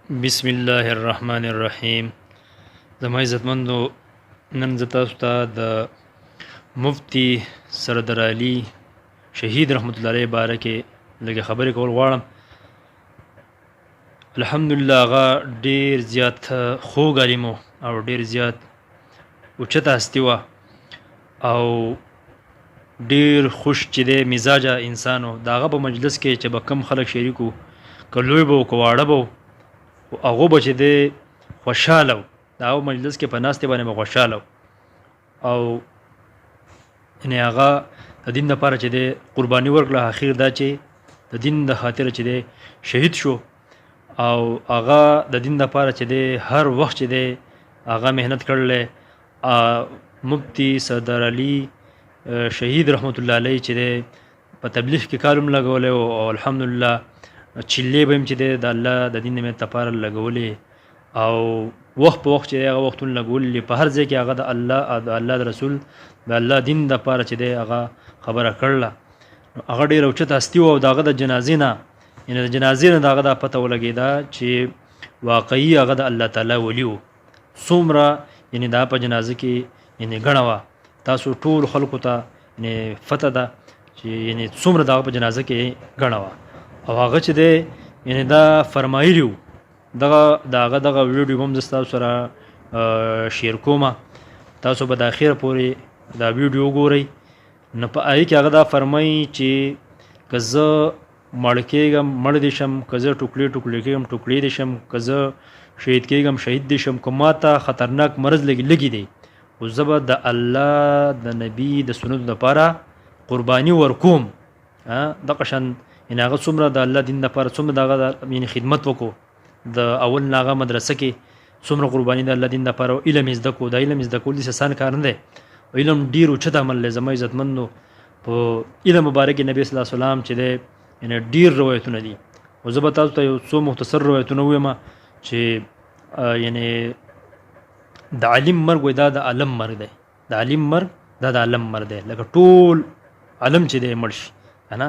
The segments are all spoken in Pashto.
بسم الله الرحمن الرحیم. زما عزتمندو، نن زه تاسو ته د مفتی سردار علي شهید رحمت الله علیه باره کې لږه خبرې کول غواړم. الحمدلله هغه ډیر زیات خوږ عالم او ډیر زیات اوچته هستي وه او ډیر خوش چې دی مزاجه انسان و. د هغه په مجلس کې چې به کم خلک شریک وو، که لوی به و که واړه به و، هغه به چې دی خوشحاله و. د هغه مجلس کې په ناستې باندې به خوشحاله و او یعنې هغه د دین دپاره چې دی قرباني ورکړه. اخر دا چې د دین د خاطره چې دی شهید شو او هغه د دین دپاره چې دی هر وخت چې دی هغه محنت کړلی. مفتی سردار علي شهید رحمت الله علیه چې دی په تبلیغ کې کار هم لګولی او الحمدلله چلې به هم چې دی د الله د دین د محنت لپاره لګولې او وخت په وخت چې دی هغه وختونه لګولي په هر ځای کې هغه د الله د رسول د الله دین دپاره چې دی هغه خبره کړله. هغه ډېره اوچته هستي وه او د هغه د جنازې نه یعنې د جنازې نه د هغه دا پته ولګېده چې واقعي هغه د الله تعالی ولي و. څومره یعنې دا په جنازه کې یعنې ګڼه وه. تاسو ټول خلکو ته یعنې فتح ده چې یعنې څومره د هغه په جنازه کې ګڼه وه او هغه چې دی یعنې دا فرمایلي وو. د هغه دغه ویډیو هم زه ستاسو سره شیر کوم، تاسو به د اخره پورې دا ویډیو وګورئ. نو په هغې کې هغه دا فرمایي چې که زه مړ کېږم مړ دې شم، که زه ټوکړې کېږم ټوکړې دې شم، که زه شهید کېږم شهید دې شم، که ما ته خطرناک مرض لګي دی خو زه به د الله د نبي د سنتو دپاره قرباني ورکوم. دغه شان یعنې هغه څومره د الله دین دپاره څومره د هغه یعنې خدمت وکړو. د اول نه هغه مدرسه کې څومره قرباني د الله دین دپاره علم یې زده کړو. دا علم یې زده کول داسې اسان کار نه دی. علم ډېر اوچت عمل دی. زما عزتمندو، په علم مبارک کې نبي صلی الله علیه وسلم چې دی یعنې ډېر روایتونه دي او زه به تاسو ته یو څو مختصر روایتونه ووایم چې یعنې د عالم مرګ وایي دا د عالم مرګ دی. د عالم مرګ دا د عالم مرګ دی. لکه ټول عالم چې دی مړ شي نه.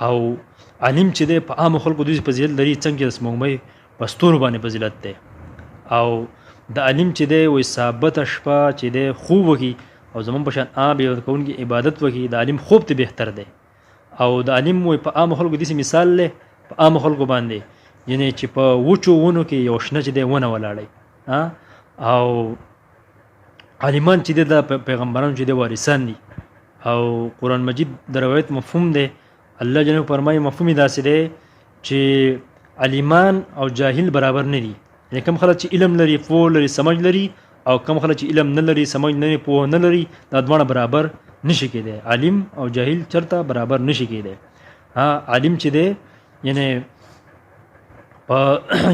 او عالم چې دی په عامو خلکو دوی فضیلت لري څنګه چې د سپوږمۍ په ستورو باندې فضیلت دی. او د عالم چې دی وایي ثابته شپه چې دی خوب وکړي او زموږ په شان عام عبادت کوونکي عبادت وکړي، د عالم خوب ته بهتر دی. او د عالم وایي په عامو خلکو داسې مثال دی په عامو خلکو باندې یعنې چې په وچو ونو کې یو شنه چې دی ونه ولاړی. او عالمان چې دی د پیغمبرانو چې دی وارثان دي. او قرآن مجید د روایت مفهوم دی. الله جل فرمایي مفهوم یې داسې دی چې عالمان او جاهل برابر نه دي. یعنې کوم خلک چې علم لري، پوه لري، سمج لري، او کوم خلک چې علم نه لري، سمج نه لري، پوه نه لري، دا دواړه برابر نشي کېدی. عالم او جاهل چرته برابر نشي کېدی. عالم چې دی یعنې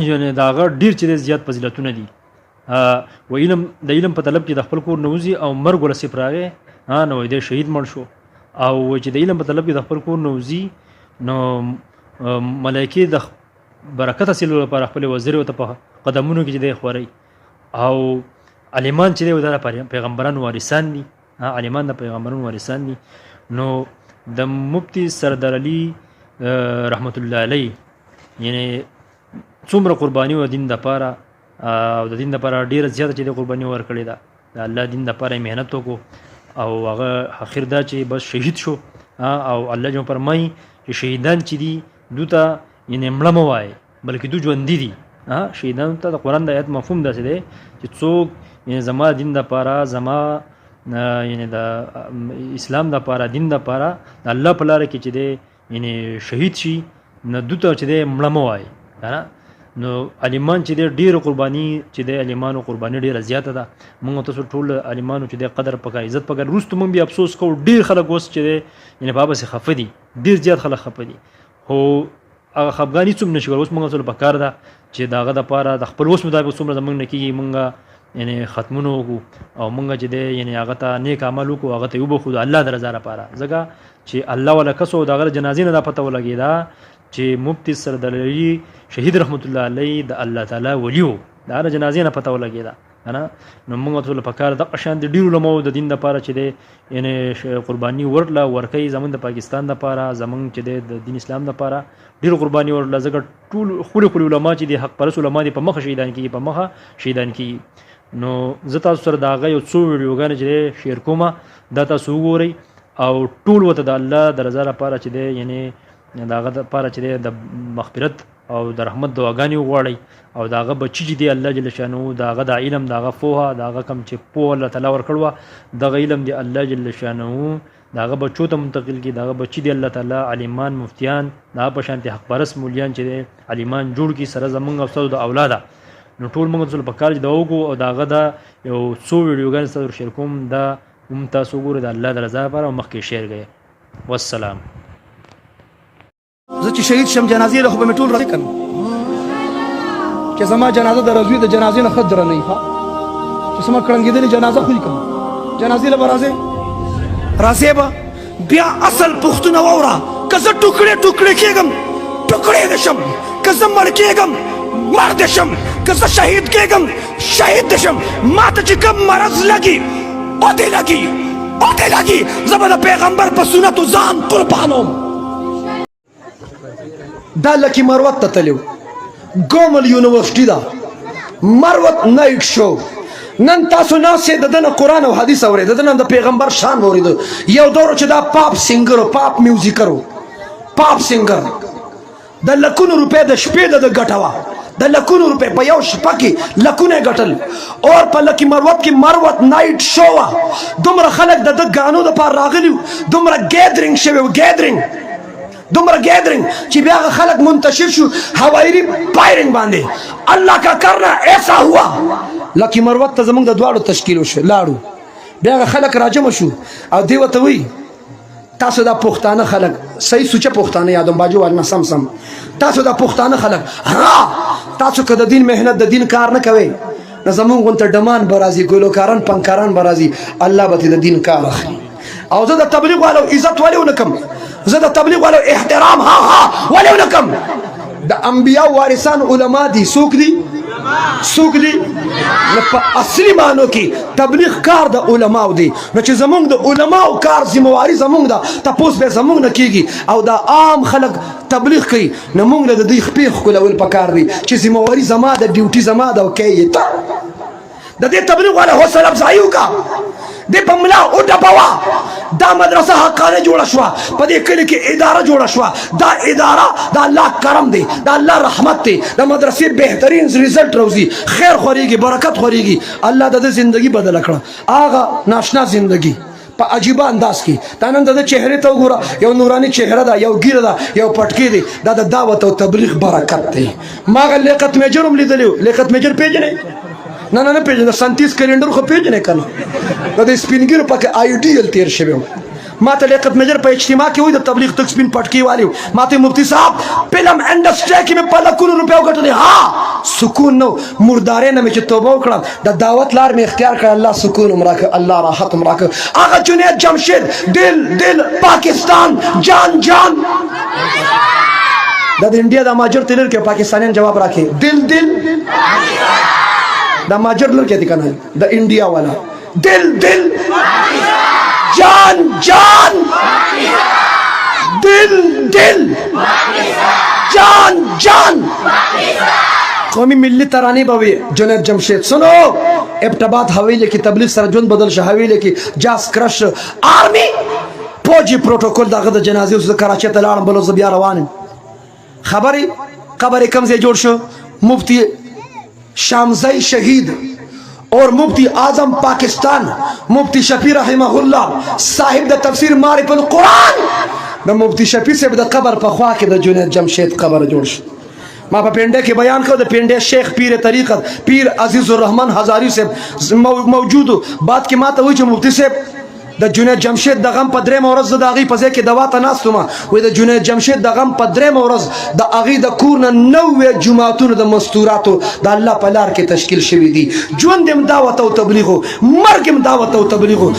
یعنې د هغه ډېر چې دی زیات فضیلتونه دي. و علم د علم په طلب کې د خپل کور نه وځي او مرګ ورسې راغی نو وایي دی شهید مړ شو. او چې د علم په طلب کې د خپل کور نه وځي نو ملایکې د برکت حاصلولو لپاره خپلې وزرې ورته په قدمونو کې چې دی خورئ. او عالمان چې دی دا پیغمبرانو وارثان دي. عالمان د پیغمبرانو وارثان دي. نو د مفتی سردار علي رحمت الله علیه یعنې څومره قرباني و دین دپاره او د دین دپاره ډېره زیاته چې دی قرباني ورکړې ده. د الله دین دپاره یې محنت وکړو او هغه اخر دا چې بس شهید شو. او الله جل فرمایي چې شهیدان چې دي دوی ته یعنې مړه مه وایئ بلکې دوی ژوندي دي. شهیدانو ته د قرآن د آیت مفهوم داسې دی چې څوک یعنې زما دین دپاره، زما یعنې د اسلام دپاره، دین دپاره د الله په لاره کې چې دی یعنې شهید شي نو دوی ته چې دی مړه مه وایئ. نو عالمان چې دی ډېره قرباني چې دی عالمانو قرباني ډېره زیاته ده. موږ تاسو ټول عالمانو چې دی قدر پکار عزت پکار. وروسته موږ بیا افسوس کوو ډېر خلک اوس چې دی یعنې په هغه پسې خفه دي. ډېر زیات خلک خفه دي خو هغه خفګاني څوم نشي کولی. اوس موږ ټول پکار ده چې د هغه دپاره د خپل وس مطابق څومره زموږ نه کېږي موږ یعنې ختمونه وکړو او موږ چې دی یعنې هغه ته نیک عمل وکړو، هغه ته یې وبخو د الله د رضا لپاره. ځکه چې الله والا کس و د هغه د جنازې نه دا پته ولګېده چې مفتی سردار علي شهید رحمت الله علیه د الله تعالی ولی و. د هغه جنازې نه پته ولګېده. نه نو موږ ټول په کار د شان د ډیرو علماو د دین لپاره چې دی یعنی قرباني ورله ورکوي زمونږ د پاکستان لپاره زمونږ چې دی د دین اسلام لپاره ډیرو قرباني ورله ځکه ټول خوري علما چې دي حق پرست علما دي په مخه شهیدان کیږي په مخه شهیدان کیږي نو زه تاسو سره د هغه یو څو ویډیوګانې چې دی شیر کومه دا تاسو وګورئ او ټول ورته د الله د رضا لپاره چې دی یعنی د هغه لپاره چې دی د مغفرت او د رحمت دعاګانې وغواړئ او د هغه بچي چې دی الله جل شانه د هغه د علم د هغه پوهه د هغه کم چې پوهه الله تعالی ورکړوه دغه علم دی الله جل شانه د هغه بچو ته منتقل کړي د هغه بچي دی الله تعالی عالمان مفتیان د هغه په شانتي حق پرست مولیان چې دی عالمان جوړ کړي سره زمونږ او ستاسو د اولاده نو ټول موږ ټول په کار د وګو او د هغه د یو څو ویډیوګانې ستاسو شیر کوم دا هم تاسو وګورئ د الله د رضا لپاره او مخکې شیر کړئ والسلام زه چې شهید شم جنازې له خو به مې ټول راځي که نه چې زما جنازه د رضوي د جنازې نه ښه درنه وي چې زما کړنګېدلې جنازه خو یې کوم جنازې له به راځې راځې به بیا اصل پوښتنه واوره که زه ټوکړې ټوکړې کېږم ټوکړې دې شم که زه مړ کېږم مړ دې شم که زه شهید کېږم شهید دې شم ما ته چې کوم مرض لګي او دې لګي او دې لګي زه به د پیغمبر په سنتو ځان قربانوم دا لکه مروت ته تلو ګومل یونیورسټي ده مروت نایټ شو نن تاسو ناسې د دنه قرآن او حدیث اورئ د دنه د پیغمبر شان واورېدو یو دور چې دا پاپ سینګر او پاپ میوزیکر و پاپ سینګر د لکونو روپۍ د شپې د ګټه وه د لکونو روپۍ په یو شپه کې لکونه یې ګټل اور په لکي مروت کې مروت نایټ شو وه دومره خلک د ده ګانو دپاره راغلي وو دومره ګیدرینګ شوی و ګیدرینګ دومره گیدرینگ چې بیا خلق منتشر شو هوایری فایرنگ باندې الله کا کرنا ایسا ہوا لکی مروت ته زمونږ د دواړو تشکیل وشو لاړو بیا خلق راجم شو او دی ورته وی تاسو دا پښتانه خلق صحیح سوچه پښتانه یادم باجو ورنه سم سم تاسو دا پښتانه خلق ها تاسو که د دین مهنت د دین کار نه کوي نه زمونږ غونته ډمان به راځي ګلوکاران پنکاران به راځي الله به د دین کار اخلي او زه د تبلیغ والو عزت ولې ونه کم زه د تبلیغ والو احترام ها ولې ونه کم د انبیاء وارثان علما دي څوک دي څوک دي په اصلي معنو کې تبلیغ کار د علماو دی نو چې زمونږ د علماو کار ذمہواري زمونږ ده تپوس به زمونږ نه کېږي او دا عام خلک تبلیغ کوي نو مونږ له د دوی خپې ښکلول پکار دي چې ذمہواري زما ده ډیوټي زما ده او کوي ته د دې تبلیغ والا حوصله افزایي وکړه دې په ملا وډبوه دا مدرسه حقانه جوړه شوه په دې کلي کې اداره جوړه شوه دا اداره د الله کرم دی د الله رحمت دی د مدرسې بهترین رزلټ روزي خیر خورېږي برکت خورېږي الله د ده زندگی بدله کړه هغه ناشنا زندگی په عجیبه انداز کې دا نن د چهرې ته وګوره یو نوراني چهره ده یو ګیره ده یو پټکی دی دا د دعوت او تبلیغ برکت دی ما هغه لیاقت میجر هم لیدلی و لیاقت میجر پیژنې نه نه نه پیژنه سنتیس کلندر خو پیژنې که نه د دې سپین ګیرو پکې آیډیل تیر شوی و ما ته لیاقت میجر په اجتماع کې وایي د تبلیغ تک سپین پټکي والی و ما ته مفتی صاحب فلم انډسټرۍ کې مې په لکونو روپیو ګټلې ها سکون نو مردارې نه مې چې توبه وکړم د دعوت لار مې اختیار کړه الله سکون هم راکړه الله راحت هم راکړه هغه جنید جمشید دل دل پاکستان جان جان دا د انډیا د ماجر تلر کې پاکستانیان جواب راکې دل دل دا ماجر لڑکے تھی کنا دا انڈیا والا دل دل جان جان دل دل جان جان قومی ملی ترانه باوی جنید جمشید سنو ابتباد حویلے کی تبلیغ سر جون بدل شا حویلے کی جاس کرش آرمی پوجی پروٹوکول دا غد جنازی اس کراچی تلارم بلو زبیا روانم خبری قبری کم سے جوڑ شو مفتی شامزئی شہید اور مفتی اعظم پاکستان مفتی شفیع رحمہ اللہ صاحب دا تفسیر معرف القرآن دا مفتی شفیع سے دا قبر پا خواہ کے دا جنید جمشید قبر جوڑ شد ما پا پینڈے کے بیان کرو دا پینڈے شیخ پیر طریقت پیر عزیز الرحمن ہزاری سے موجود بات کی ماتا ہوئی جو مفتی سے د جنید جمشید د غم په درېمه ورځ زه د هغې په ځای کې دوا ته ناست وم وایي د جنید جمشید د غم په درېمه ورځ د هغې د کور نه 90 جوماتونه د مستوراتو د الله په لار کې تشکیل شوي دي ژوند هم دعوت او تبلیغ و مرګ هم دعوت او تبلیغ و